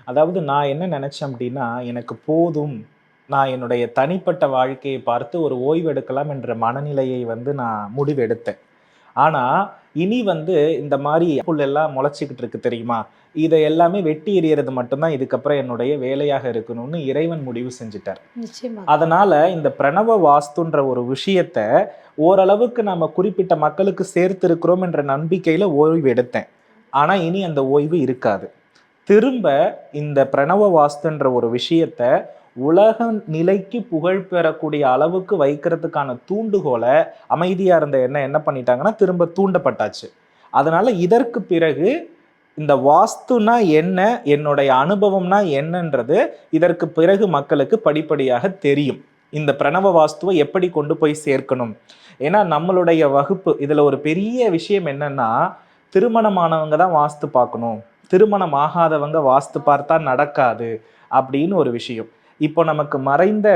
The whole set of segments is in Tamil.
அதாவது நான் என்ன நினைச்சேன் அப்படின்னா, எனக்கு போதும். நான் என்னுடைய தனிப்பட்ட வாழ்க்கையை பார்த்து ஒரு ஓய்வு எடுக்கலாம் என்ற மனநிலையை நான் முடிவெடுத்தேன். ஆனா, இனி இந்த மாரி புல்லெல்லாம் முளைச்சுக்கிட்டு இருக்கு தெரியுமா? இத எல்லாமே வெட்டி எறியறது மட்டும் தான் இதுக்கப்புறம் என்னுடைய வேலையாக இருக்கணும்னு இறைவன் முடிவு செஞ்சுட்டார். நிச்சயமா. அதனால இந்த பிரணவ வாஸ்துன்ற ஒரு விஷயத்த ஓரளவுக்கு நாம குறிப்பிட்ட மக்களுக்கு சேர்த்திருக்கிறோம் என்ற நம்பிக்கையில ஓய்வு எடுத்தேன். ஆனா, இனி அந்த ஓய்வு இருக்காது. திரும்ப இந்த பிரணவ வாஸ்துன்ற ஒரு விஷயத்த உலக நிலைக்கு புகழ் பெறக்கூடிய அளவுக்கு வைக்கிறதுக்கான தூண்டுகோல அமைதியா இருந்த என்ன பண்ணிட்டாங்கன்னா திரும்ப தூண்டப்பட்டாச்சு. அதனால இதற்கு பிறகு இந்த வாஸ்துனா என்ன, என்னுடைய அனுபவம்னா என்னன்றது இதற்கு பிறகு மக்களுக்கு படிப்படியாக தெரியும். இந்த பிரணவ வாஸ்துவை எப்படி கொண்டு போய் சேர்க்கணும். ஏன்னா நம்மளுடைய வகுப்பு இதுல ஒரு பெரிய விஷயம் என்னன்னா, திருமணமானவங்க தான் வாஸ்து பார்க்கணும், திருமணம் ஆகாதவங்க வாஸ்து பார்த்தா நடக்காது அப்படின்னு ஒரு விஷயம். இப்போ நமக்கு மறைந்த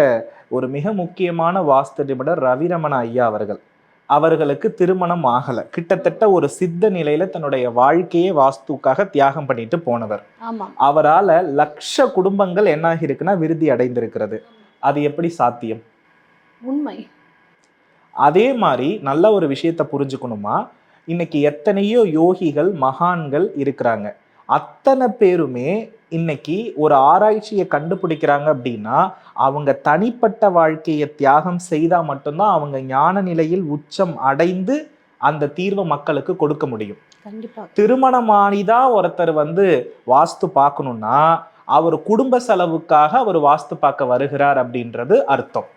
ஒரு மிக முக்கியமான வாஸ்து நிபுணர் ரவிரமண ஐயா அவர்கள். அவர்களுக்கு திருமணம் ஆகல. கிட்டத்தட்ட ஒரு சித்த நிலையில தன்னுடைய வாழ்க்கையே வாஸ்துக்காக தியாகம் பண்ணிட்டு போனவர். அவரால லட்ச குடும்பங்கள் என்ன ஆகிருக்குன்னா விருத்தி அடைந்திருக்கிறது. அது எப்படி சாத்தியம்? உண்மை. அதே மாதிரி நல்ல ஒரு விஷயத்த புரிஞ்சுக்கணுமா, இன்னைக்கு எத்தனையோ யோகிகள் மகான்கள் இருக்கிறாங்க. அத்தனை பேருமே இன்னைக்கு ஒரு ஆராய்ச்சியை கண்டுபிடிக்கிறாங்க அப்படின்னா அவங்க தனிப்பட்ட வாழ்க்கையை தியாகம் செய்தா மட்டும்தான் அவங்க ஞான நிலையில் உச்சம் அடைந்து அந்த தீர்வை மக்களுக்கு கொடுக்க முடியும். திருமணமானிதான் ஒருத்தர் வாஸ்து பார்க்கணும்னா அவர் குடும்ப செலவுக்காக அவர் வாஸ்து பார்க்க வருகிறார் அப்படின்றது அர்த்தம்.